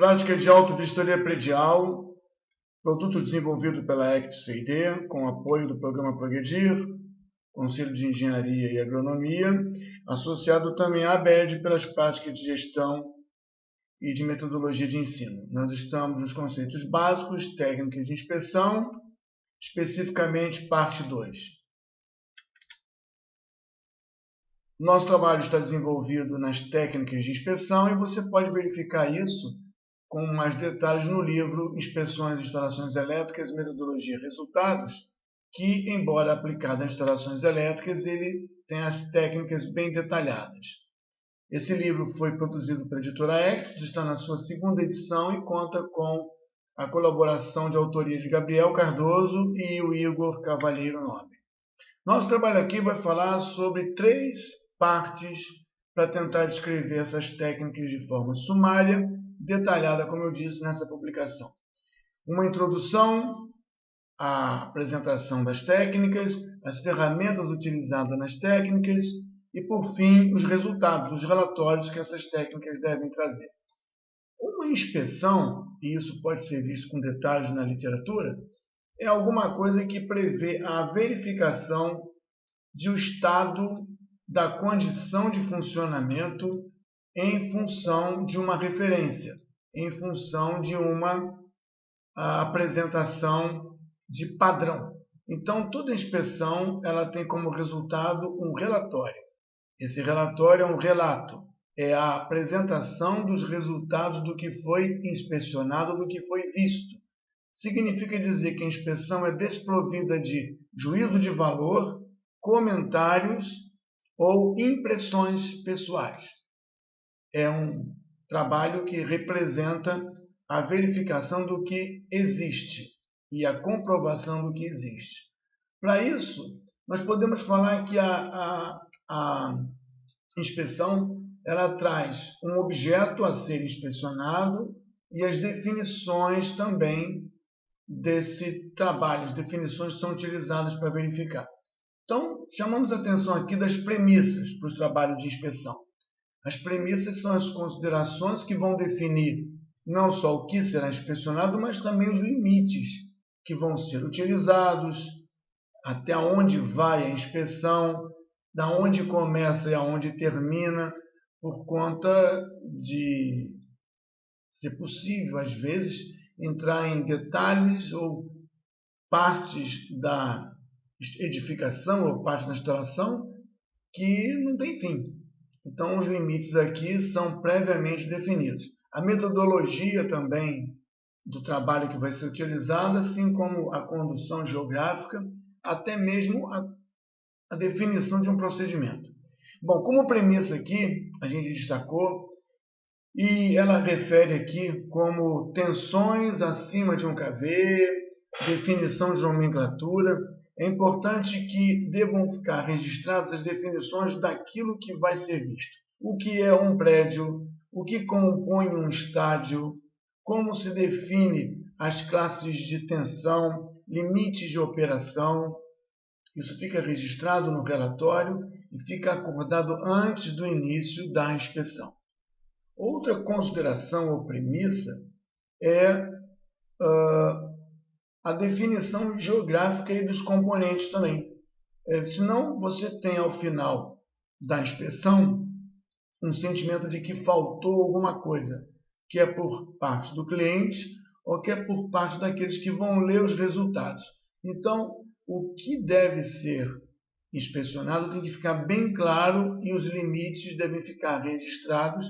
Prática de auto-vistoria predial, produto desenvolvido pela ACT-CD, com apoio do Programa Progredir, Conselho de Engenharia e Agronomia, associado também à ABED pelas práticas de gestão e de metodologia de ensino. Nós estamos nos conceitos básicos, técnicas de inspeção, especificamente parte 2. Nosso trabalho está desenvolvido nas técnicas de inspeção e você pode verificar isso com mais detalhes no livro Inspeções de Instalações Elétricas, Metodologia e Resultados, que, embora aplicado às instalações elétricas, ele tem as técnicas bem detalhadas. Esse livro foi produzido pela editora Ectos, está na sua segunda edição e conta com a colaboração de autoria de Gabriel Cardoso e o Igor Cavalheiro Nobre. Nosso trabalho aqui vai falar sobre 3 partes para tentar descrever essas técnicas de forma sumária, detalhada, como eu disse, nessa publicação. Uma introdução, a apresentação das técnicas, as ferramentas utilizadas nas técnicas e, por fim, os resultados, os relatórios que essas técnicas devem trazer. Uma inspeção, e isso pode ser visto com detalhes na literatura, é alguma coisa que prevê a verificação de um estado da condição de funcionamento em função de uma referência, em função de uma apresentação de padrão. Então, toda inspeção ela tem como resultado um relatório. Esse relatório é um relato, é a apresentação dos resultados do que foi inspecionado, do que foi visto. Significa dizer que a inspeção é desprovida de juízo de valor, comentários ou impressões pessoais. É um trabalho que representa a verificação do que existe e a comprovação do que existe. Para isso, nós podemos falar que a inspeção ela traz um objeto a ser inspecionado e as definições também desse trabalho. As definições são utilizadas para verificar. Então, chamamos a atenção aqui das premissas para o trabalho de inspeção. As premissas são as considerações que vão definir não só o que será inspecionado, mas também os limites que vão ser utilizados, até onde vai a inspeção, da onde começa e aonde termina, por conta de, se possível, às vezes, entrar em detalhes ou partes da edificação ou partes da instalação que não tem fim. Então, os limites aqui são previamente definidos. A metodologia também do trabalho que vai ser utilizado, assim como a condução geográfica, até mesmo a definição de um procedimento. Bom, como premissa aqui, a gente destacou, e ela refere aqui como tensões acima de um kV, definição de nomenclatura. É importante que devam ficar registradas as definições daquilo que vai ser visto. O que é um prédio, o que compõe um estádio, como se define as classes de tensão, limites de operação. Isso fica registrado no relatório e fica acordado antes do início da inspeção. Outra consideração ou premissa é a definição geográfica e dos componentes também. Senão você tem ao final da inspeção um sentimento de que faltou alguma coisa, que é por parte do cliente ou que é por parte daqueles que vão ler os resultados. Então, o que deve ser inspecionado tem que ficar bem claro e os limites devem ficar registrados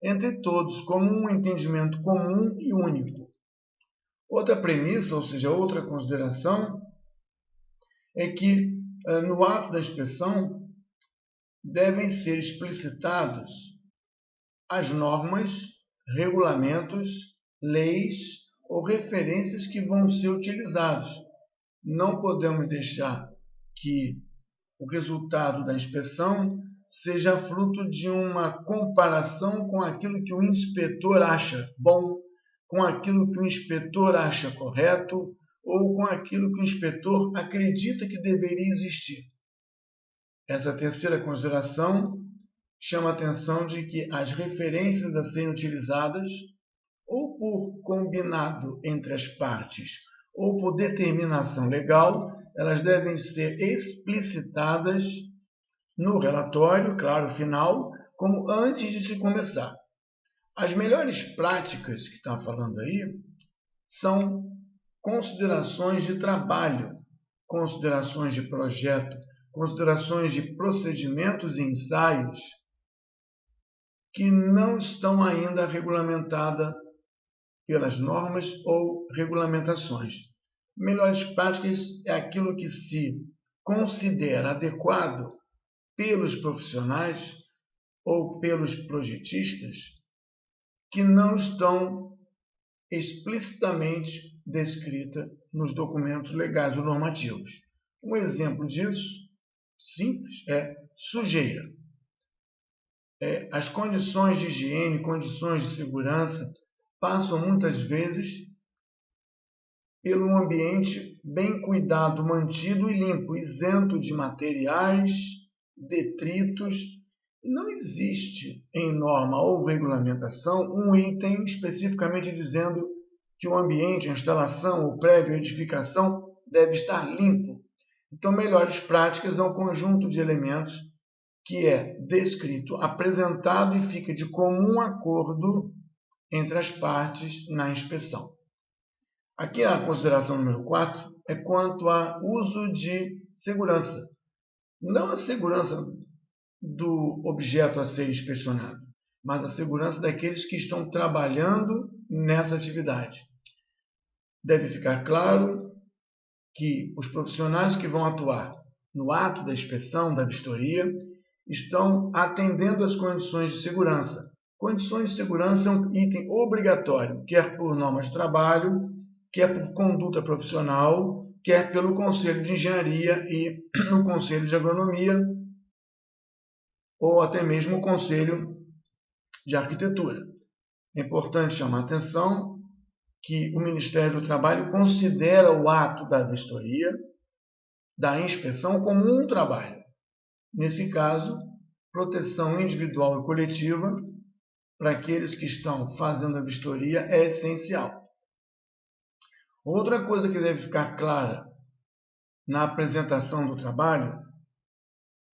entre todos, como um entendimento comum e único. Outra premissa, ou seja, outra consideração, é que no ato da inspeção devem ser explicitados as normas, regulamentos, leis ou referências que vão ser utilizados. Não podemos deixar que o resultado da inspeção seja fruto de uma comparação com aquilo que o inspetor acha bom, com aquilo que o inspetor acha correto ou com aquilo que o inspetor acredita que deveria existir. Essa terceira consideração chama a atenção de que as referências a serem utilizadas ou por combinado entre as partes, ou por determinação legal, elas devem ser explicitadas no relatório, claro, final, como antes de se começar. As melhores práticas que está falando aí são considerações de trabalho, considerações de projeto, considerações de procedimentos e ensaios que não estão ainda regulamentadas pelas normas ou regulamentações. Melhores práticas é aquilo que se considera adequado pelos profissionais ou pelos projetistas que não estão explicitamente descrita nos documentos legais ou normativos. Um exemplo disso, simples, é sujeira. As condições de higiene, condições de segurança, passam muitas vezes pelo ambiente bem cuidado, mantido e limpo, isento de materiais, detritos. Não existe em norma ou regulamentação um item especificamente dizendo que o ambiente, a instalação, o prédio, a edificação deve estar limpo. Então, melhores práticas é um conjunto de elementos que é descrito, apresentado e fica de comum acordo entre as partes na inspeção. Aqui a consideração número 4 é quanto ao uso de segurança. Não a segurança do objeto a ser inspecionado, mas a segurança daqueles que estão trabalhando nessa atividade. Deve ficar claro que os profissionais que vão atuar no ato da inspeção, da vistoria, estão atendendo às condições de segurança. Condições de segurança é um item obrigatório, quer por normas de trabalho, quer por conduta profissional, quer pelo Conselho de Engenharia e no Conselho de Agronomia, ou até mesmo o Conselho de Arquitetura. É importante chamar a atenção que o Ministério do Trabalho considera o ato da vistoria, da inspeção, como um trabalho. Nesse caso, proteção individual e coletiva para aqueles que estão fazendo a vistoria é essencial. Outra coisa que deve ficar clara na apresentação do trabalho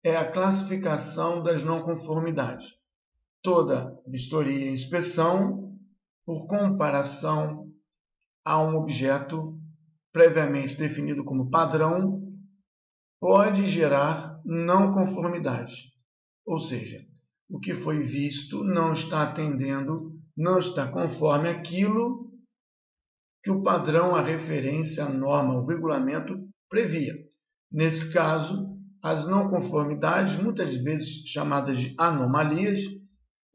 é a classificação das não conformidades. Toda vistoria e inspeção, por comparação a um objeto previamente definido como padrão, pode gerar não conformidade. Ou seja, o que foi visto não está atendendo, não está conforme aquilo que o padrão, a referência, a norma, o regulamento previa. Nesse caso, as não conformidades, muitas vezes chamadas de anomalias,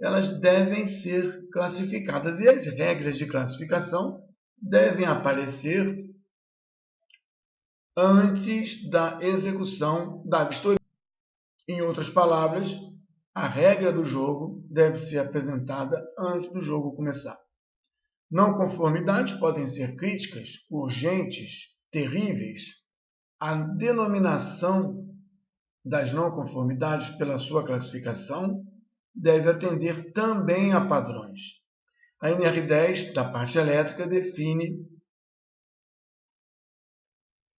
elas devem ser classificadas. E as regras de classificação devem aparecer antes da execução da vistoria. Em outras palavras, a regra do jogo deve ser apresentada antes do jogo começar. Não conformidades podem ser críticas, urgentes, terríveis. A denominação das não conformidades pela sua classificação deve atender também a padrões. A NR10 da parte elétrica define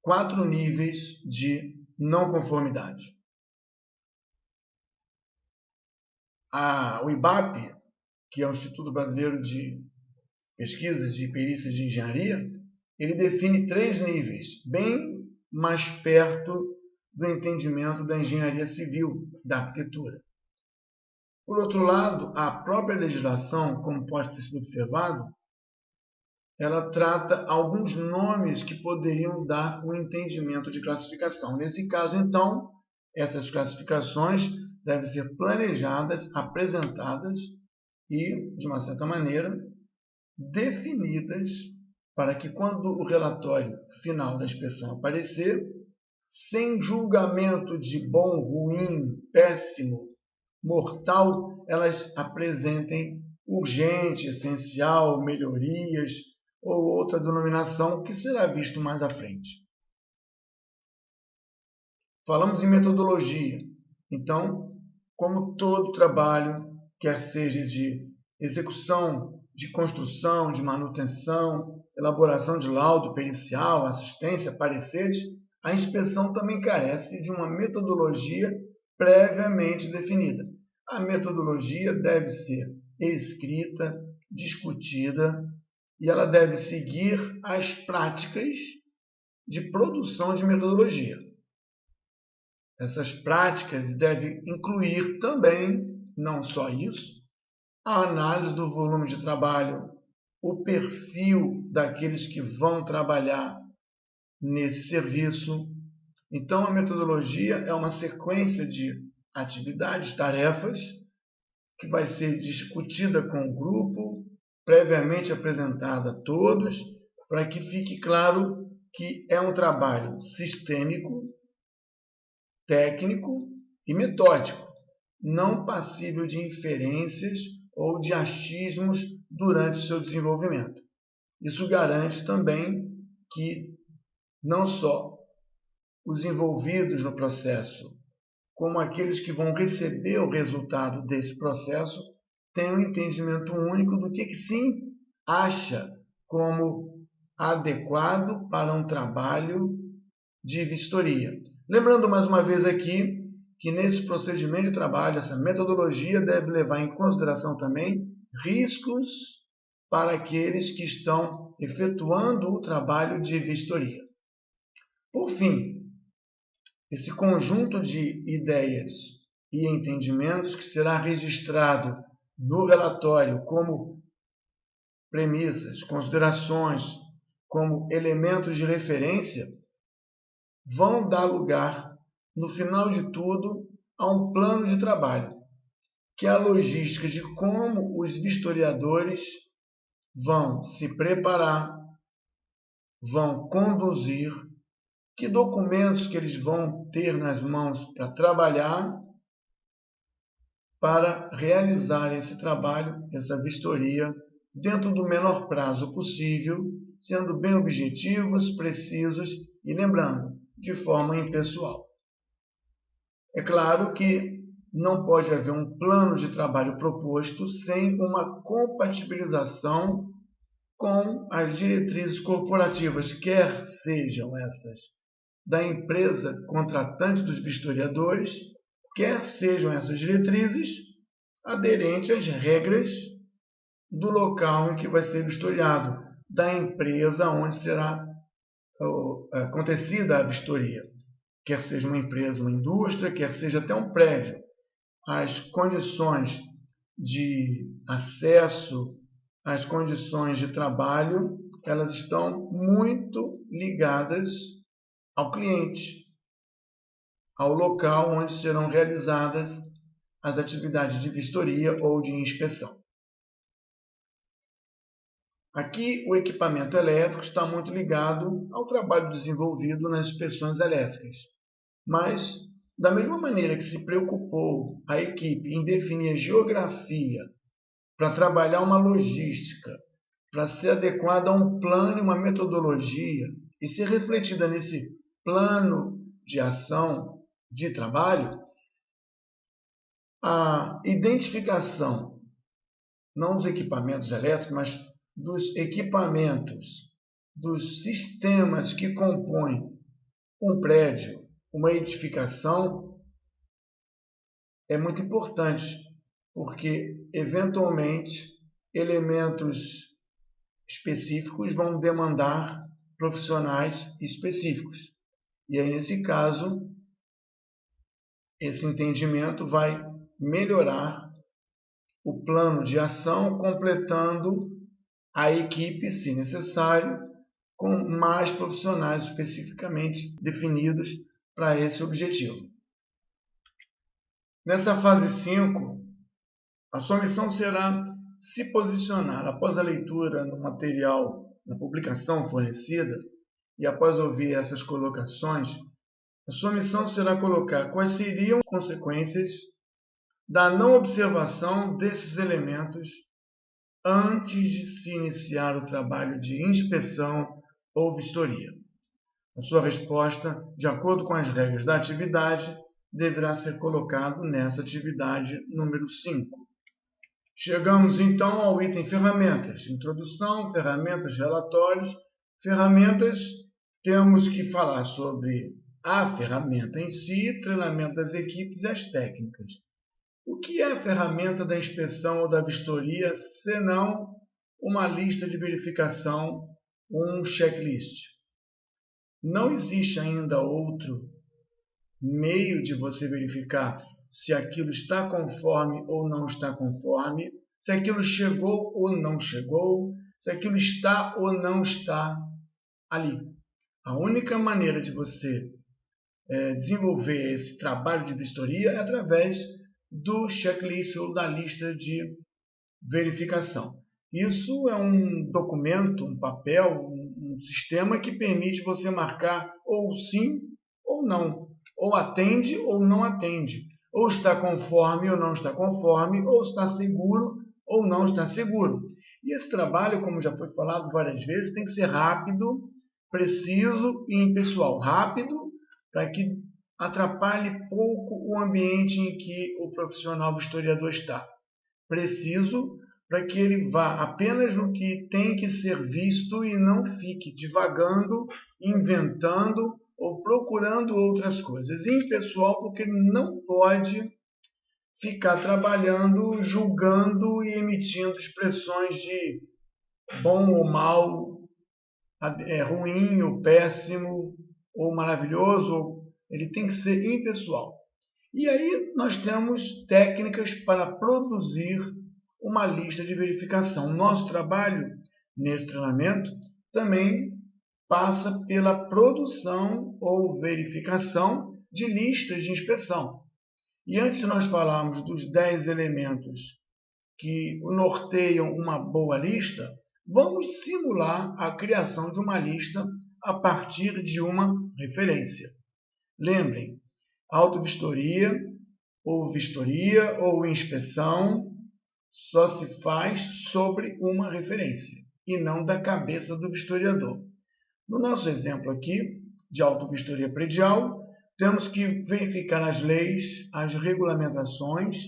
4 níveis de não conformidade. O IBAP, que é o Instituto Brasileiro de Pesquisas e Perícias de Engenharia, ele define 3 níveis, bem mais perto do entendimento da engenharia civil, da arquitetura. Por outro lado, a própria legislação, como pode ter sido observado, ela trata alguns nomes que poderiam dar o entendimento de classificação. Nesse caso, então, essas classificações devem ser planejadas, apresentadas e, de uma certa maneira, definidas para que, quando o relatório final da inspeção aparecer, sem julgamento de bom, ruim, péssimo, mortal, elas apresentem urgente, essencial, melhorias ou outra denominação que será visto mais à frente. Falamos em metodologia. Então, como todo trabalho, quer seja de execução de construção, de manutenção, elaboração de laudo pericial, assistência, pareceres, a inspeção também carece de uma metodologia previamente definida. A metodologia deve ser escrita, discutida, e ela deve seguir as práticas de produção de metodologia. Essas práticas devem incluir também, não só isso, a análise do volume de trabalho, o perfil daqueles que vão trabalhar nesse serviço. Então, a metodologia é uma sequência de atividades, tarefas, que vai ser discutida com o grupo, previamente apresentada a todos, para que fique claro que é um trabalho sistêmico, técnico e metódico, não passível de inferências ou de achismos durante seu desenvolvimento. Isso garante também que não só os envolvidos no processo, como aqueles que vão receber o resultado desse processo, tenham um entendimento único do que se acha como adequado para um trabalho de vistoria. Lembrando mais uma vez aqui que nesse procedimento de trabalho, essa metodologia deve levar em consideração também riscos para aqueles que estão efetuando o trabalho de vistoria. Por fim, esse conjunto de ideias e entendimentos que será registrado no relatório como premissas, considerações, como elementos de referência, vão dar lugar, no final de tudo, a um plano de trabalho, que é a logística de como os vistoriadores vão se preparar, vão conduzir, que documentos que eles vão ter nas mãos para trabalhar, para realizar esse trabalho, essa vistoria, dentro do menor prazo possível, sendo bem objetivos, precisos e, lembrando, de forma impessoal. É claro que não pode haver um plano de trabalho proposto sem uma compatibilização com as diretrizes corporativas, quer sejam essas da empresa contratante dos vistoriadores, quer sejam essas diretrizes aderentes às regras do local em que vai ser vistoriado, da empresa onde será acontecida a vistoria, quer seja uma empresa, uma indústria, quer seja até um prédio. As condições de acesso, as condições de trabalho, elas estão muito ligadas ao cliente, ao local onde serão realizadas as atividades de vistoria ou de inspeção. Aqui, o equipamento elétrico está muito ligado ao trabalho desenvolvido nas inspeções elétricas. Mas, da mesma maneira que se preocupou a equipe em definir a geografia para trabalhar uma logística, para ser adequada a um plano e uma metodologia e ser refletida nesse plano de ação de trabalho, a identificação, não dos equipamentos elétricos, mas dos equipamentos, dos sistemas que compõem um prédio, uma edificação, é muito importante, porque, eventualmente, elementos específicos vão demandar profissionais específicos. E aí, nesse caso, esse entendimento vai melhorar o plano de ação, completando a equipe, se necessário, com mais profissionais especificamente definidos para esse objetivo. Nessa fase 5, a sua missão será se posicionar após a leitura no material, na publicação fornecida, e após ouvir essas colocações, a sua missão será colocar quais seriam as consequências da não observação desses elementos antes de se iniciar o trabalho de inspeção ou vistoria. A sua resposta, de acordo com as regras da atividade, deverá ser colocado nessa atividade número 5. Chegamos então ao item ferramentas. Introdução, ferramentas, relatórios. Ferramentas, temos que falar sobre a ferramenta em si, treinamento das equipes e as técnicas. O que é a ferramenta da inspeção ou da vistoria, senão uma lista de verificação, um checklist? Não existe ainda outro meio de você verificar se aquilo está conforme ou não está conforme, se aquilo chegou ou não chegou, se aquilo está ou não está ali. A única maneira de você desenvolver esse trabalho de vistoria é através do checklist ou da lista de verificação. Isso é um documento, um papel, um sistema que permite você marcar ou sim ou não, ou atende ou não atende, ou está conforme ou não está conforme, ou está seguro ou não está seguro. E esse trabalho, como já foi falado várias vezes, tem que ser rápido, preciso e impessoal. Rápido, para que atrapalhe pouco o ambiente em que o profissional vistoriador está. Preciso, para que ele vá apenas no que tem que ser visto e não fique divagando, inventando ou procurando outras coisas. E impessoal, porque ele não pode ficar trabalhando, julgando e emitindo expressões de bom ou mal, ruim ou péssimo, ou maravilhoso. Ele tem que ser impessoal. E aí nós temos técnicas para produzir uma lista de verificação. Nosso trabalho nesse treinamento também passa pela produção ou verificação de listas de inspeção. E antes de nós falarmos dos 10 elementos que norteiam uma boa lista, vamos simular a criação de uma lista a partir de uma referência. Lembrem, autovistoria ou inspeção só se faz sobre uma referência e não da cabeça do vistoriador. No nosso exemplo aqui de autovistoria predial, temos que verificar as leis, as regulamentações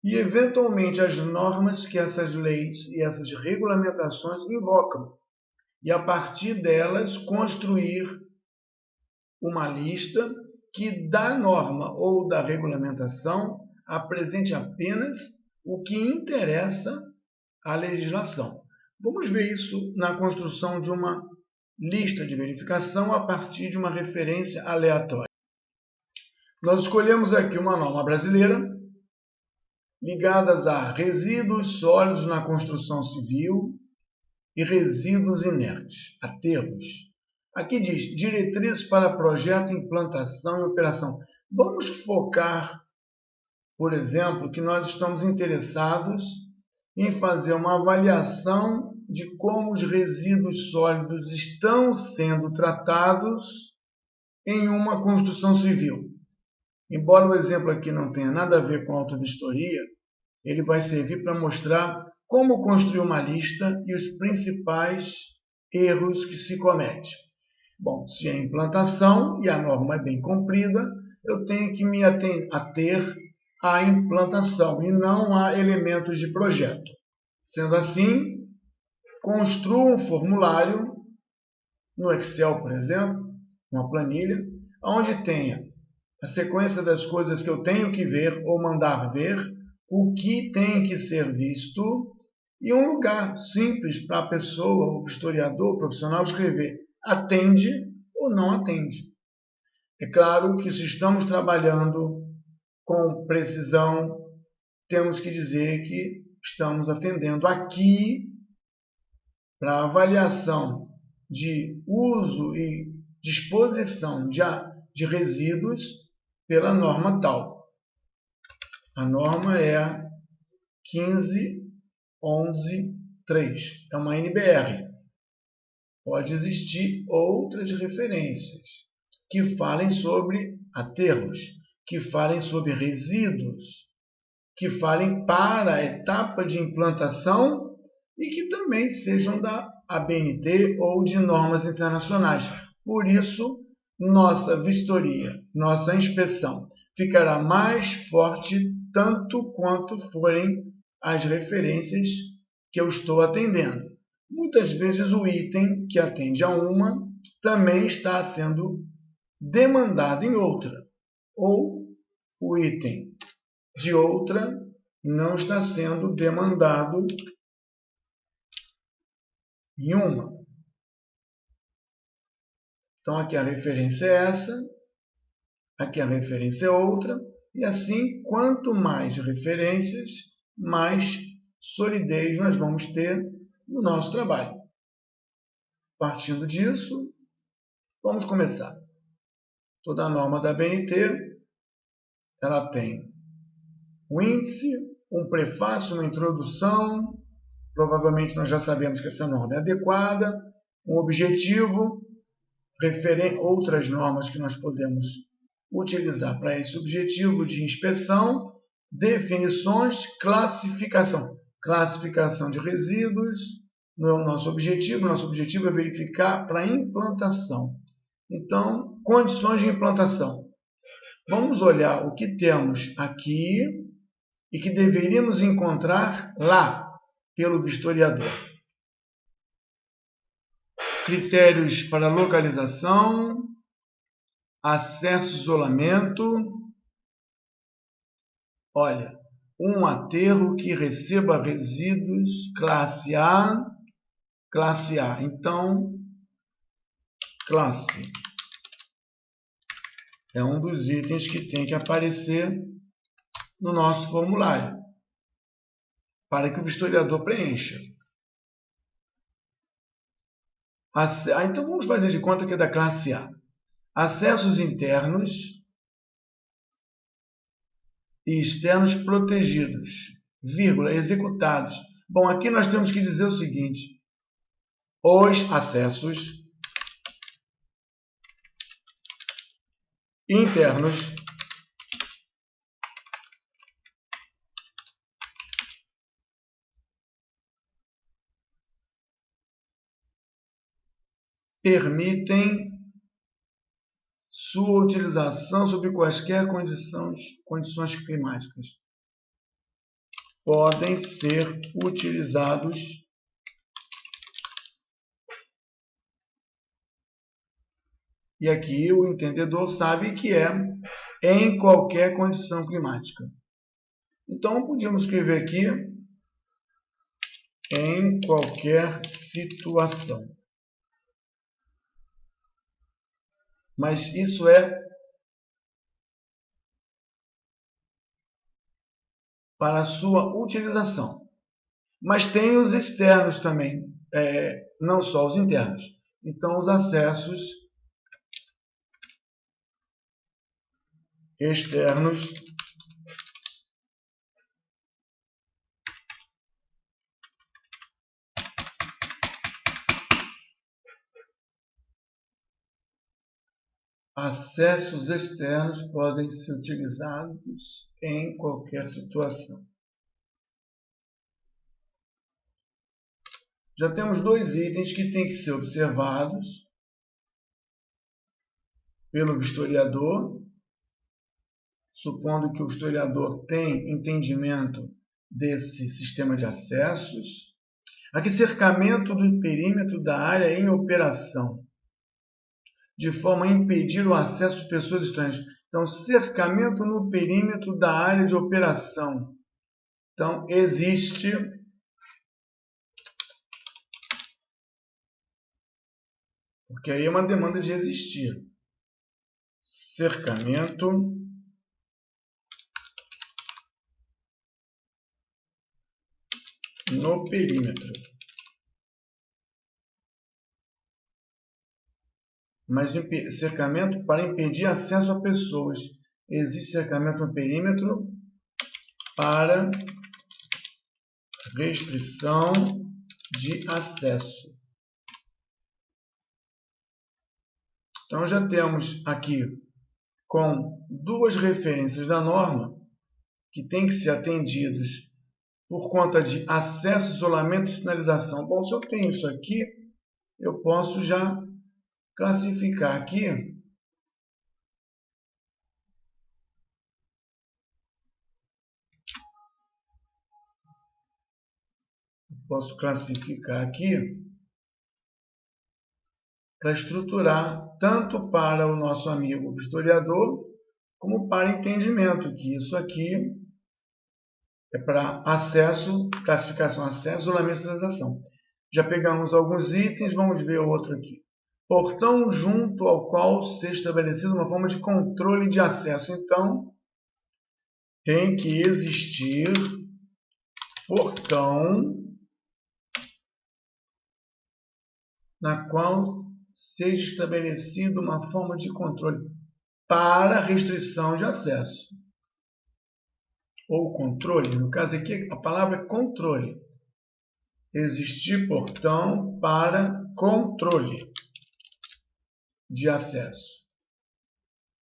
e, eventualmente, as normas que essas leis e essas regulamentações invocam. E, a partir delas, construir uma lista que da norma ou da regulamentação apresente apenas o que interessa à legislação. Vamos ver isso na construção de uma lista de verificação a partir de uma referência aleatória. Nós escolhemos aqui uma norma brasileira ligadas a resíduos sólidos na construção civil e resíduos inertes, aterros. Aqui diz diretrizes para projeto, implantação e operação. Vamos focar, por exemplo, que nós estamos interessados em fazer uma avaliação de como os resíduos sólidos estão sendo tratados em uma construção civil. Embora o exemplo aqui não tenha nada a ver com autovistoria, ele vai servir para mostrar como construir uma lista e os principais erros que se cometem. Bom, se é implantação e a norma é bem cumprida, eu tenho que me ater à implantação e não a elementos de projeto. Sendo assim, construa um formulário no Excel, por exemplo, uma planilha, onde tenha a sequência das coisas que eu tenho que ver ou mandar ver, o que tem que ser visto e um lugar simples para a pessoa, o historiador, o profissional, escrever atende ou não atende. É claro que se estamos trabalhando com precisão, temos que dizer que estamos atendendo aqui para avaliação de uso e disposição de resíduos pela norma tal. A norma é a 15.11.3, é uma NBR. Pode existir outras referências que falem sobre aterros, que falem sobre resíduos, que falem para a etapa de implantação e que também sejam da ABNT ou de normas internacionais. Por isso, nossa vistoria, nossa inspeção ficará mais forte tanto quanto forem as referências que eu estou atendendo. Muitas vezes o item que atende a uma também está sendo demandado em outra, ou o item de outra não está sendo demandado em uma. Então, aqui a referência é essa, aqui a referência é outra, e assim, quanto mais referências, mais solidez nós vamos ter no nosso trabalho. Partindo disso, vamos começar. Toda a norma da BNT, ela tem um índice, um prefácio, uma introdução. Provavelmente nós já sabemos que essa norma é adequada, um objetivo, outras normas que nós podemos utilizar para esse objetivo de inspeção, definições, classificação. Classificação de resíduos não é o nosso objetivo é verificar para implantação. Então, condições de implantação. Vamos olhar o que temos aqui e que deveríamos encontrar lá, pelo vistoriador. Critérios para localização, acesso e isolamento. Olha, um aterro que receba resíduos classe A. Então, classe é um dos itens que tem que aparecer no nosso formulário, para que o vistoriador preencha. Então, vamos fazer de conta que é da classe A. Acessos internos e externos protegidos, vírgula, executados. Bom, aqui nós temos que dizer o seguinte: os acessos internos permitem sua utilização sob quaisquer condições climáticas. Podem ser utilizados e aqui o entendedor sabe que é em qualquer condição climática. Então, podíamos escrever aqui em qualquer situação. Mas isso é para a sua utilização. Mas tem os externos também, não só os internos. Então, os acessos externos podem ser utilizados em qualquer situação. Já temos dois itens que têm que ser observados pelo vistoriador, supondo que o vistoriador tem entendimento desse sistema de acessos. Aqui, cercamento do perímetro da área em operação, de forma a impedir o acesso de pessoas estranhas. Então, cercamento no perímetro da área de operação. Então, existe porque aí é uma demanda de existir. Cercamento no perímetro. Mas cercamento para impedir acesso a pessoas. Existe cercamento no perímetro para restrição de acesso. Então, já temos aqui com duas referências da norma que têm que ser atendidos por conta de acesso, isolamento e sinalização. Bom, se eu tenho isso aqui, eu posso já classificar aqui posso classificar aqui para estruturar tanto para o nosso amigo historiador como para entendimento, que isso aqui é para acesso, classificação, acesso, isolamento e sinalização. Já pegamos alguns itens, vamos ver outro aqui. Portão junto ao qual seja estabelecida uma forma de controle de acesso. Então, tem que existir portão na qual seja estabelecida uma forma de controle para restrição de acesso. Ou controle, no caso aqui a palavra é controle. Existir portão para controle de acesso.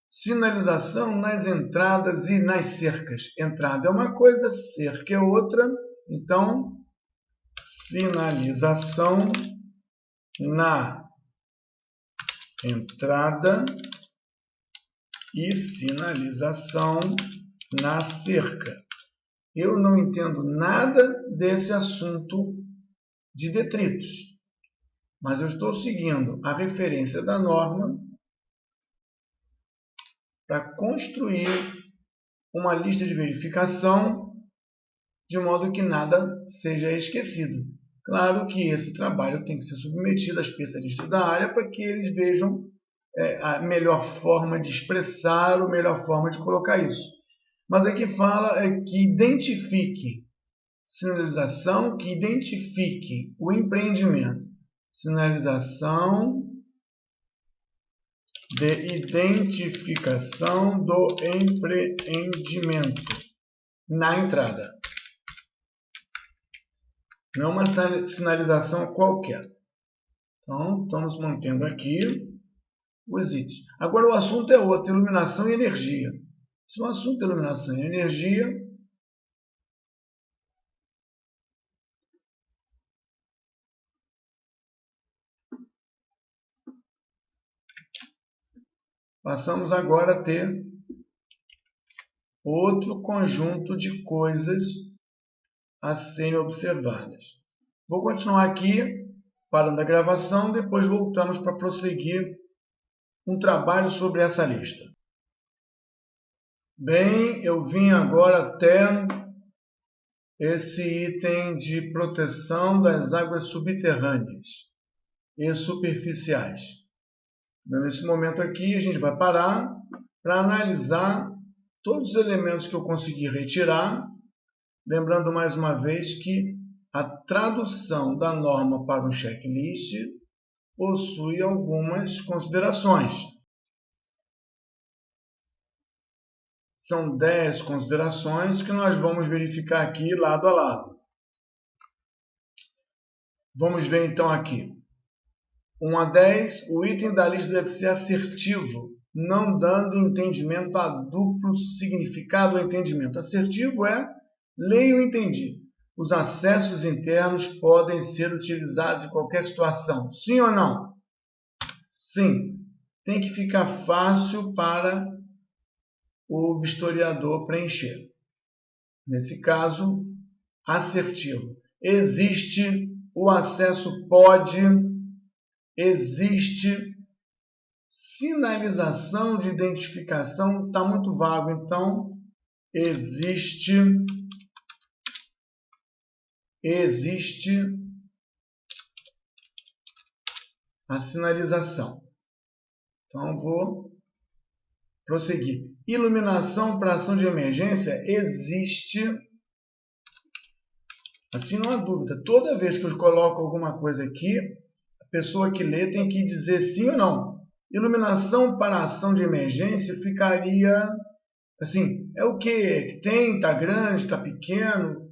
Sinalização nas entradas e nas cercas. Entrada é uma coisa, cerca é outra. Então, sinalização na entrada e sinalização na cerca. Eu não entendo nada desse assunto de detritos, mas eu estou seguindo a referência da norma para construir uma lista de verificação de modo que nada seja esquecido. Claro que esse trabalho tem que ser submetido a especialistas da área para que eles vejam a melhor forma de expressar, a melhor forma de colocar isso. Mas aqui fala que identifique sinalização, que identifique o empreendimento. Sinalização de identificação do empreendimento na entrada. Não uma sinalização qualquer. Então, estamos mantendo aqui os itens. Agora, o assunto é outro, iluminação e energia. Se o assunto é iluminação e energia, passamos agora a ter outro conjunto de coisas a serem observadas. Vou continuar aqui, parando a gravação, depois voltamos para prosseguir um trabalho sobre essa lista. Bem, eu vim agora até esse item de proteção das águas subterrâneas e superficiais. Nesse momento aqui, a gente vai parar para analisar todos os elementos que eu consegui retirar, lembrando mais uma vez que a tradução da norma para um checklist possui algumas considerações. São 10 considerações que nós vamos verificar aqui lado a lado. Vamos ver então aqui. 1 a 10, o item da lista deve ser assertivo, não dando entendimento a duplo significado ou entendimento. Assertivo é leio e entendi. Os acessos internos podem ser utilizados em qualquer situação. Sim ou não? Sim. Tem que ficar fácil para o vistoriador preencher. Nesse caso, assertivo. Existe, o acesso pode, existe, sinalização de identificação, está muito vago, então, existe a sinalização. Então, vou prosseguir. Iluminação para ação de emergência existe. Assim não há dúvida. Toda vez que eu coloco alguma coisa aqui, a pessoa que lê tem que dizer sim ou não. Iluminação para ação de emergência ficaria assim, é o que? Tem, está grande, está pequeno,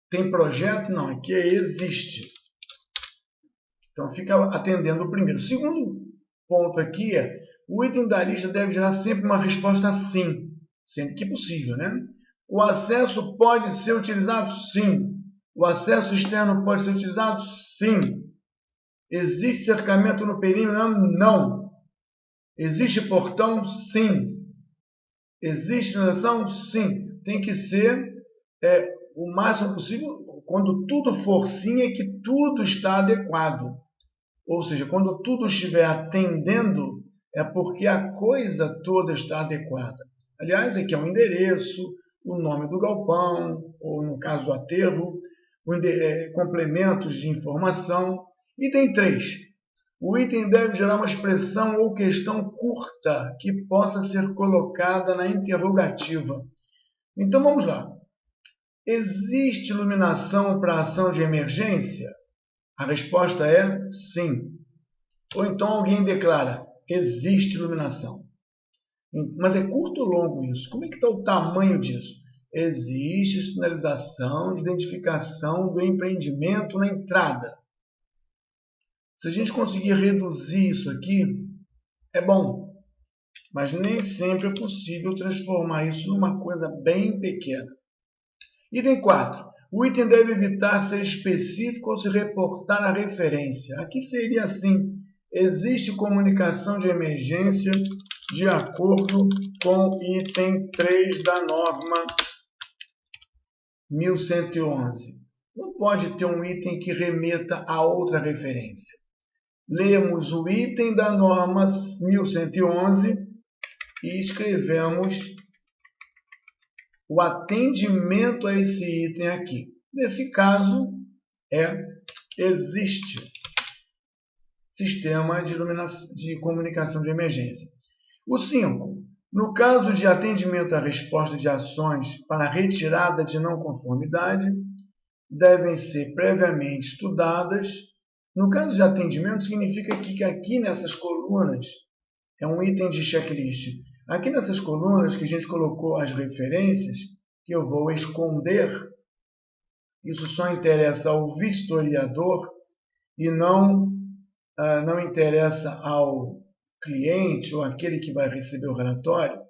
tem projeto? Não, aqui existe. Então fica atendendo o primeiro. O segundo ponto aqui é o item da lista deve gerar sempre uma resposta sim, sempre que possível, né? O acesso pode ser utilizado? Sim. O acesso externo pode ser utilizado? Sim. Existe cercamento no perímetro? Não. Existe portão? Sim. Existe sinalização? Sim. Tem que ser o máximo possível quando tudo for sim, é que tudo está adequado. Ou seja, quando tudo estiver atendendo, é porque a coisa toda está adequada. Aliás, aqui é o endereço, o nome do galpão, ou no caso do aterro, complementos de informação. Item 3. O item deve gerar uma expressão ou questão curta que possa ser colocada na interrogativa. Então vamos lá. Existe iluminação para ação de emergência? A resposta é sim. Ou então alguém declara, existe iluminação. Mas é curto ou longo isso? Como é que está o tamanho disso? Existe sinalização de identificação do empreendimento na entrada. Se a gente conseguir reduzir isso aqui, é bom. Mas nem sempre é possível transformar isso numa coisa bem pequena. Item 4. O item deve evitar ser específico ou se reportar à referência. Aqui seria assim: existe comunicação de emergência de acordo com item 3 da norma 1111. Não pode ter um item que remeta a outra referência. Lemos o item da norma 1111 e escrevemos o atendimento a esse item aqui. Nesse caso, existe sistema de comunicação de emergência. O 5. No caso de atendimento à resposta de ações para retirada de não conformidade, devem ser previamente estudadas. No caso de atendimento, significa que aqui nessas colunas, é um item de checklist. Aqui nessas colunas que a gente colocou as referências, que eu vou esconder, isso só interessa ao vistoriador e não interessa ao cliente ou aquele que vai receber o relatório.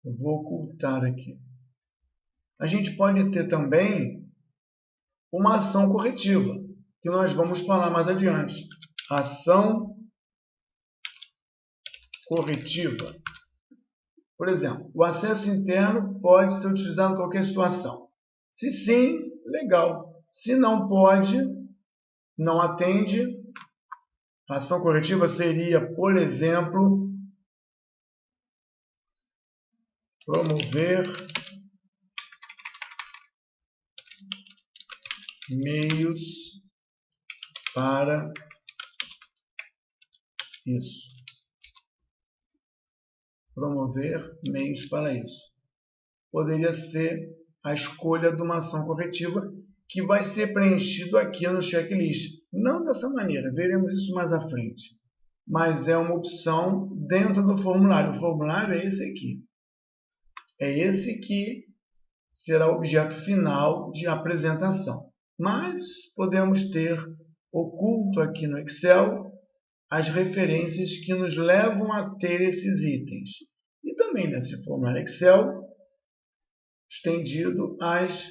Eu vou ocultar aqui. A gente pode ter também uma ação corretiva, que nós vamos falar mais adiante. Ação corretiva. Por exemplo, o acesso interno pode ser utilizado em qualquer situação. Se sim, legal. Se não pode, não atende. A ação corretiva seria, por exemplo, promover meios para isso. Promover meios para isso. Poderia ser a escolha de uma ação corretiva que vai ser preenchido aqui no checklist. Não dessa maneira, veremos isso mais à frente. Mas é uma opção dentro do formulário. O formulário é esse aqui. É esse que será o objeto final de apresentação. Mas podemos ter oculto aqui no Excel as referências que nos levam a ter esses itens. E também nesse formulário Excel, estendido as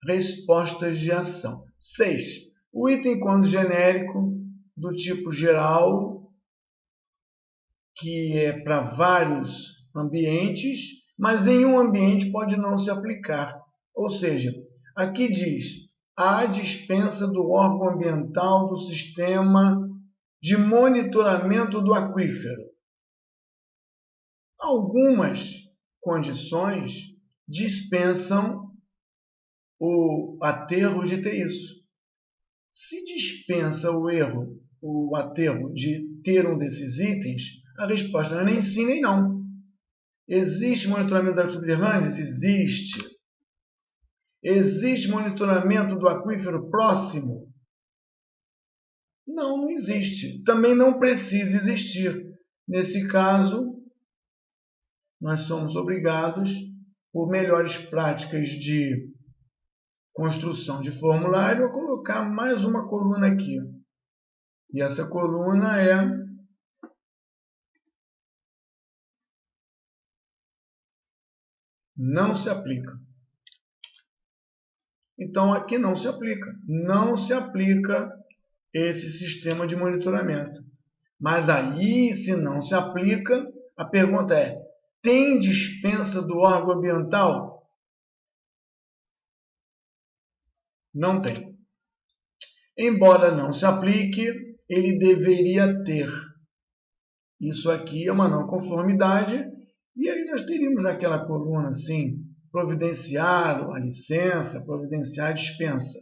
respostas de ação. 6. O item quando genérico, do tipo geral, que é para vários ambientes, mas em um ambiente pode não se aplicar. Ou seja, aqui diz a dispensa do órgão ambiental do sistema de monitoramento do aquífero. Algumas condições dispensam o aterro de ter isso. Se dispensa o aterro de ter um desses itens, a resposta não é nem sim nem não. Existe monitoramento das águas subterrâneas? Existe. Existe monitoramento do aquífero próximo? Não, não existe. Também não precisa existir. Nesse caso, nós somos obrigados, por melhores práticas de construção de formulário, a colocar mais uma coluna aqui. E essa coluna é não se aplica. Então, aqui não se aplica. Não se aplica esse sistema de monitoramento. Mas aí, se não se aplica, a pergunta é: tem dispensa do órgão ambiental? Não tem. Embora não se aplique, ele deveria ter. Isso aqui é uma não conformidade, e aí nós teríamos naquela coluna assim, providenciar a licença, providenciar a dispensa.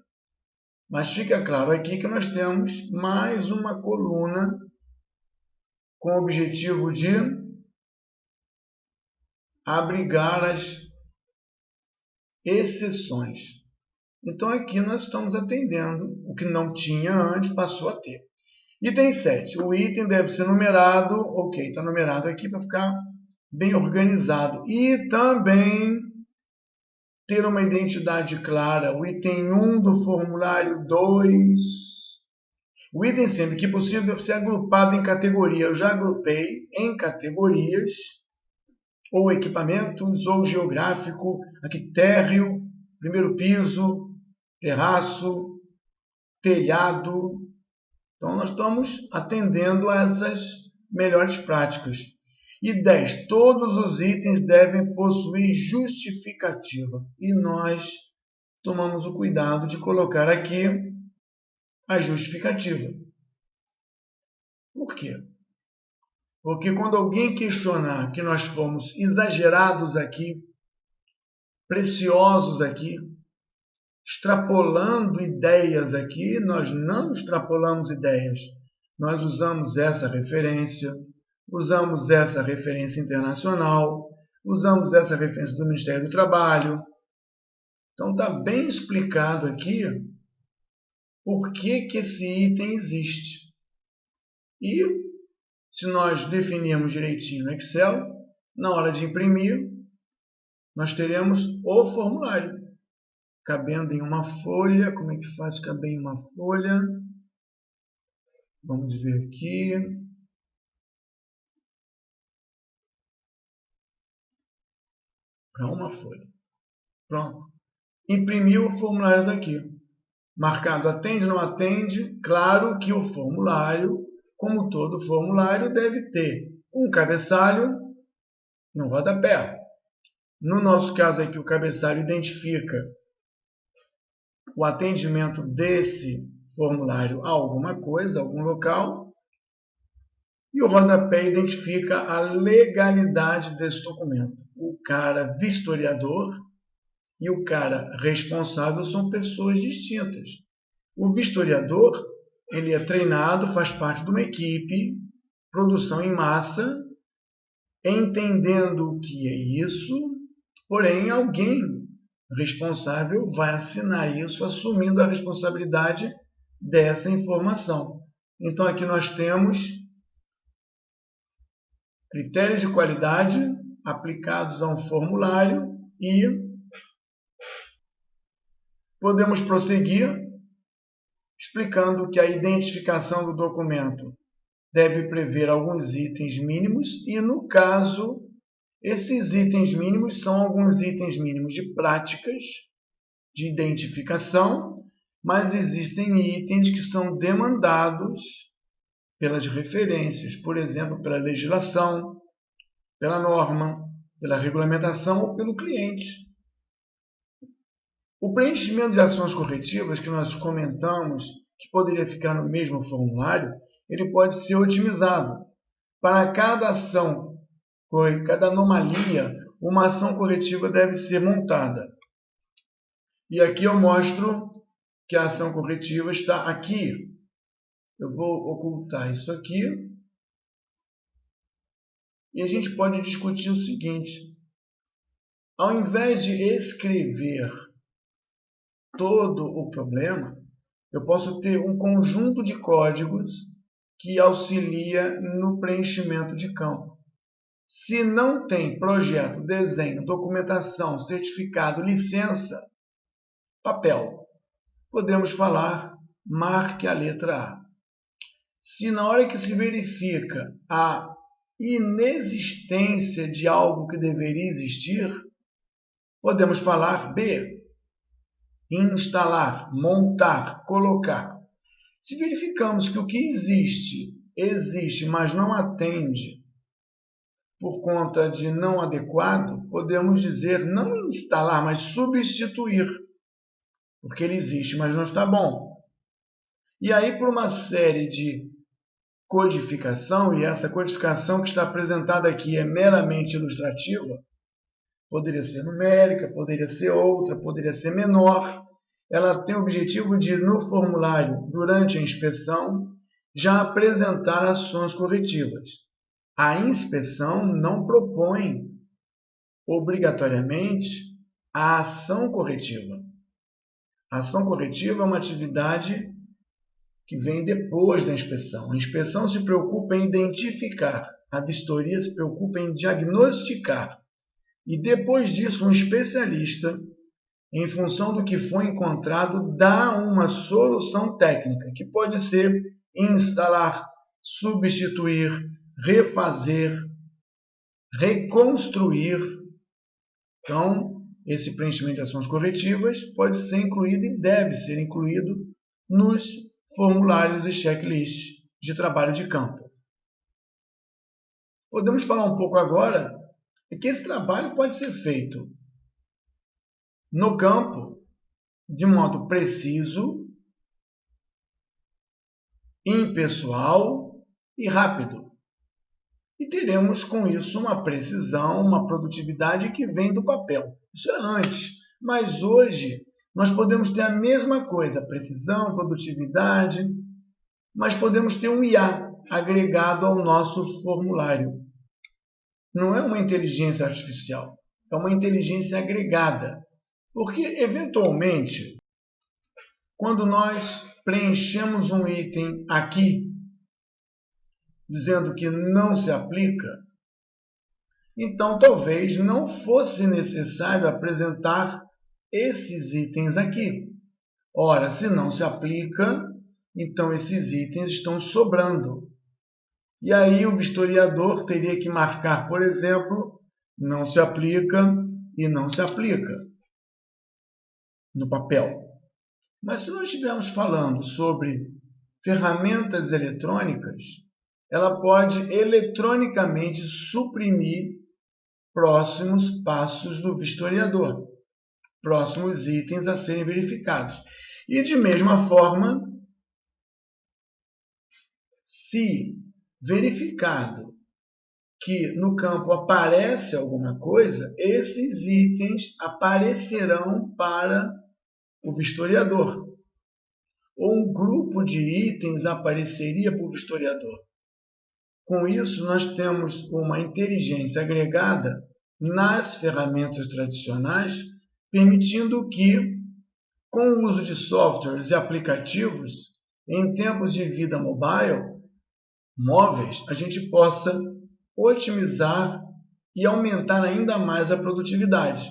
Mas fica claro aqui que nós temos mais uma coluna com o objetivo de abrigar as exceções. Então aqui nós estamos atendendo o que não tinha antes, passou a ter. Item 7. O item deve ser numerado. Ok, está numerado aqui para ficar bem organizado. E também ter uma identidade clara. O item 1 do formulário 2. O item, sempre que possível, deve ser agrupado em categoria. Eu já agrupei em categorias, ou equipamentos, ou geográfico. Aqui, térreo, primeiro piso, terraço, telhado. Então, nós estamos atendendo a essas melhores práticas. E 10. Todos os itens devem possuir justificativa. E nós tomamos o cuidado de colocar aqui a justificativa. Por quê? Porque quando alguém questionar que nós fomos exagerados aqui, preciosos aqui, extrapolando ideias aqui, nós não extrapolamos ideias. Nós usamos essa referência internacional, usamos essa referência do Ministério do Trabalho. Então está bem explicado aqui por que esse item existe. E se nós definirmos direitinho no Excel, na hora de imprimir, nós teremos o formulário cabendo em uma folha. Como é que faz caber em uma folha? Vamos ver aqui. Para uma folha. Pronto. Imprimiu o formulário daqui. Marcado atende, não atende. Claro que o formulário, como todo formulário, deve ter um cabeçalho e um rodapé. No nosso caso aqui, o cabeçalho identifica o atendimento desse formulário a alguma coisa, a algum local, e o rodapé identifica a legalidade desse documento. O cara vistoriador e o cara responsável são pessoas distintas. O vistoriador, ele é treinado, faz parte de uma equipe, produção em massa, entendendo o que é isso, porém alguém responsável vai assinar isso, assumindo a responsabilidade dessa informação. Então aqui nós temos critérios de qualidade aplicados a um formulário e podemos prosseguir explicando que a identificação do documento deve prever alguns itens mínimos e, no caso, esses itens mínimos são alguns itens mínimos de práticas de identificação, mas existem itens que são demandados pelas referências, por exemplo, pela legislação, pela norma, pela regulamentação ou pelo cliente. O preenchimento de ações corretivas que nós comentamos, que poderia ficar no mesmo formulário, ele pode ser otimizado. Para cada ação, cada anomalia, uma ação corretiva deve ser montada. E aqui eu mostro que a ação corretiva está aqui. Eu vou ocultar isso aqui. E a gente pode discutir o seguinte. Ao invés de escrever todo o problema, eu posso ter um conjunto de códigos que auxilia no preenchimento de campo. Se não tem projeto, desenho, documentação, certificado, licença, papel, podemos falar, marque a letra A. Se na hora que se verifica a inexistência de algo que deveria existir, podemos falar B. Instalar, montar, colocar. Se verificamos que o que existe, mas não atende por conta de não adequado, podemos dizer não instalar, mas substituir. porque ele existe, mas não está bom. E aí, por uma série de codificação, e essa codificação que está apresentada aqui é meramente ilustrativa, poderia ser numérica, poderia ser outra, poderia ser menor. Ela tem o objetivo de, no formulário, durante a inspeção, já apresentar ações corretivas. A inspeção não propõe, obrigatoriamente, a ação corretiva. A ação corretiva é uma atividade que vem depois da inspeção. A inspeção se preocupa em identificar, a vistoria se preocupa em diagnosticar. E depois disso, um especialista, em função do que foi encontrado, dá uma solução técnica, que pode ser instalar, substituir, refazer, reconstruir. Então, esse preenchimento de ações corretivas pode ser incluído e deve ser incluído nos formulários e checklists de trabalho de campo. Podemos falar um pouco agora que esse trabalho pode ser feito no campo de modo preciso, impessoal e rápido. E teremos com isso uma precisão, uma produtividade que vem do papel. Isso era antes, mas hoje nós podemos ter a mesma coisa, precisão, produtividade, mas podemos ter um IA agregado ao nosso formulário. Não é uma inteligência artificial, é uma inteligência agregada. Porque, eventualmente, quando nós preenchemos um item aqui, dizendo que não se aplica, então talvez não fosse necessário apresentar esses itens aqui. Ora, se não se aplica, então esses itens estão sobrando. E aí o vistoriador teria que marcar, por exemplo, não se aplica e não se aplica no papel. Mas se nós estivermos falando sobre ferramentas eletrônicas, ela pode eletronicamente suprimir próximos passos do vistoriador, próximos itens a serem verificados. E de mesma forma, se verificado que no campo aparece alguma coisa, esses itens aparecerão para o vistoriador. Ou um grupo de itens apareceria para o vistoriador. Com isso, nós temos uma inteligência agregada nas ferramentas tradicionais, permitindo que, com o uso de softwares e aplicativos, em tempos de vida móveis, a gente possa otimizar e aumentar ainda mais a produtividade.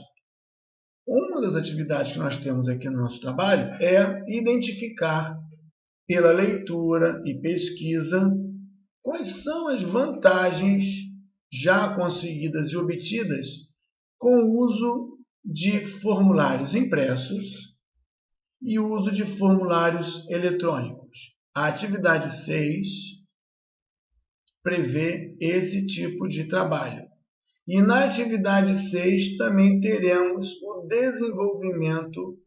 Uma das atividades que nós temos aqui no nosso trabalho é identificar, pela leitura e pesquisa, quais são as vantagens já conseguidas e obtidas com o uso de formulários impressos e o uso de formulários eletrônicos. A atividade 6 prevê esse tipo de trabalho. E na atividade 6 também teremos o desenvolvimento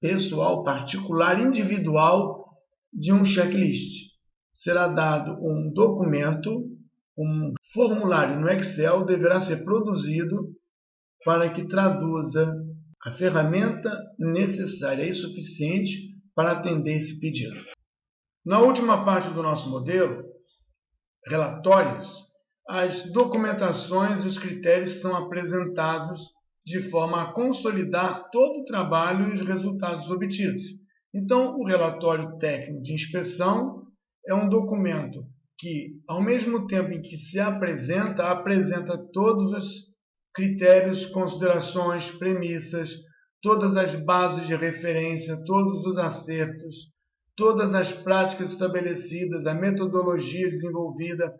pessoal, particular, individual de um checklist. Será dado um documento, um formulário no Excel deverá ser produzido para que traduza a ferramenta necessária e suficiente para atender esse pedido. Na última parte do nosso modelo, relatórios, as documentações e os critérios são apresentados de forma a consolidar todo o trabalho e os resultados obtidos. Então, o relatório técnico de inspeção é um documento que, ao mesmo tempo em que se apresenta todos os critérios, considerações, premissas, todas as bases de referência, todos os acertos, todas as práticas estabelecidas, a metodologia desenvolvida,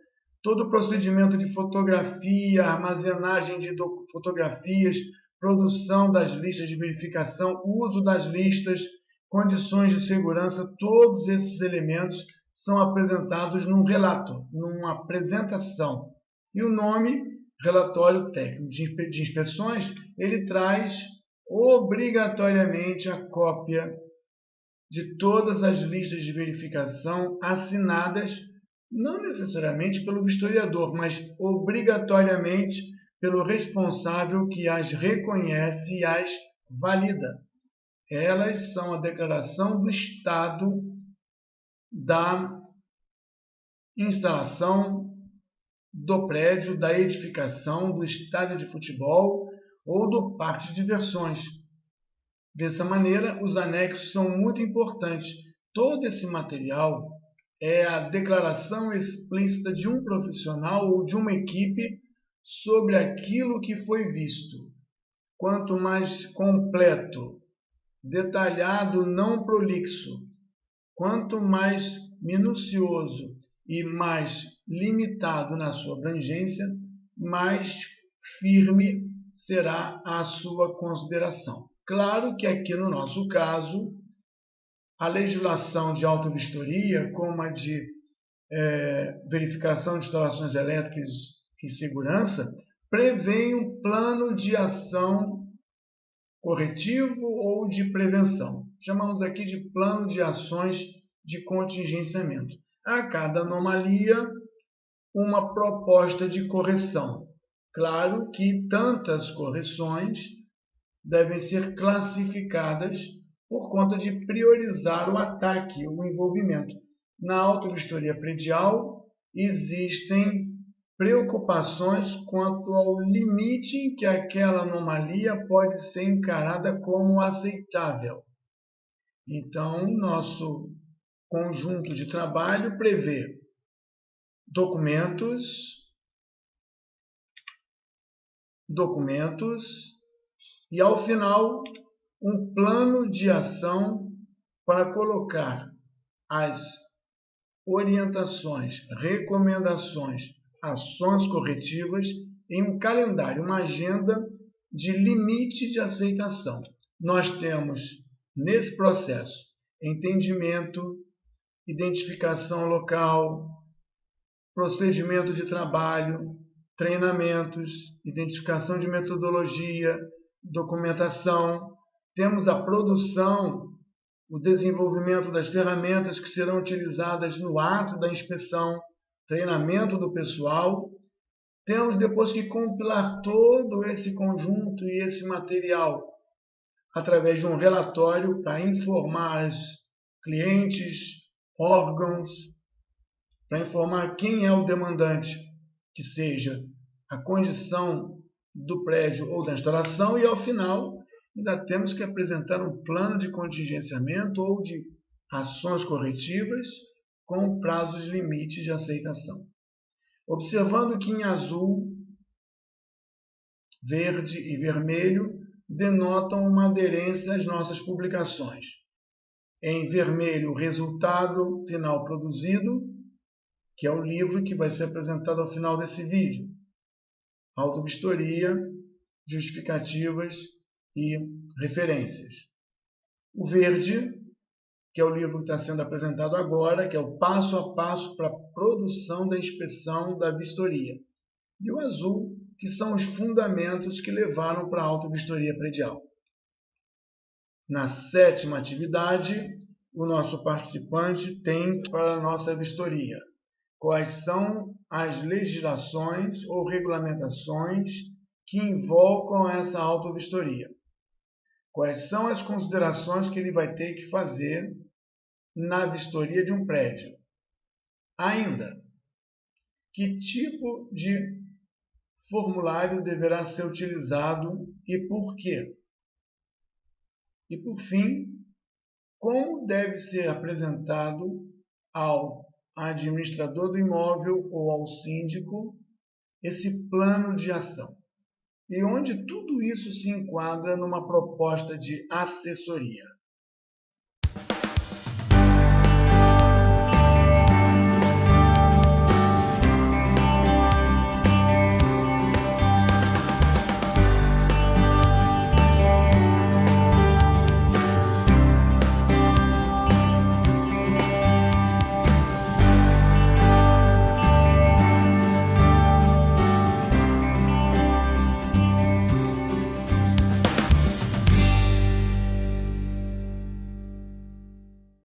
todo o procedimento de fotografia, armazenagem de fotografias, produção das listas de verificação, uso das listas, condições de segurança, todos esses elementos são apresentados num relato, numa apresentação. E o nome, relatório técnico de inspeções, ele traz obrigatoriamente a cópia de todas as listas de verificação assinadas, não necessariamente pelo vistoriador, mas obrigatoriamente pelo responsável que as reconhece e as valida. Elas são a declaração do estado da instalação, do prédio, da edificação, do estádio de futebol ou do parque de diversões. Dessa maneira, os anexos são muito importantes. Todo esse material é a declaração explícita de um profissional ou de uma equipe sobre aquilo que foi visto. Quanto mais completo, detalhado, não prolixo, quanto mais minucioso e mais limitado na sua abrangência, mais firme será a sua consideração. Claro que aqui no nosso caso, a legislação de autovistoria, como a de verificação de instalações elétricas e segurança, prevê um plano de ação corretivo ou de prevenção. Chamamos aqui de plano de ações de contingenciamento. A cada anomalia, uma proposta de correção. Claro que tantas correções devem ser classificadas por conta de priorizar o ataque, o envolvimento. Na autovistoria predial, existem preocupações quanto ao limite em que aquela anomalia pode ser encarada como aceitável. Então, nosso conjunto de trabalho prevê documentos e, ao final, um plano de ação para colocar as orientações, recomendações, ações corretivas em um calendário, uma agenda de limite de aceitação. Nós temos, nesse processo, entendimento, identificação local, procedimento de trabalho, treinamentos, identificação de metodologia, documentação. Temos a produção, o desenvolvimento das ferramentas que serão utilizadas no ato da inspeção, treinamento do pessoal. Temos depois que compilar todo esse conjunto e esse material através de um relatório para informar os clientes, órgãos, para informar quem é o demandante, que seja a condição do prédio ou da instalação, e ao final ainda temos que apresentar um plano de contingenciamento ou de ações corretivas com prazos limites de aceitação. Observando que em azul, verde e vermelho denotam uma aderência às nossas publicações. Em vermelho, o resultado final produzido, que é o livro que vai ser apresentado ao final desse vídeo. Autovistoria, justificativas e referências. O verde, que é o livro que está sendo apresentado agora, que é o passo a passo para a produção da inspeção da vistoria. E o azul, que são os fundamentos que levaram para a autovistoria predial. Na 7ª atividade, o nosso participante tem para a nossa vistoria quais são as legislações ou regulamentações que invocam essa autovistoria. Quais são as considerações que ele vai ter que fazer na vistoria de um prédio. Ainda, que tipo de formulário deverá ser utilizado e por quê? E, por fim, como deve ser apresentado ao administrador do imóvel ou ao síndico esse plano de ação. E onde tudo isso se enquadra numa proposta de assessoria.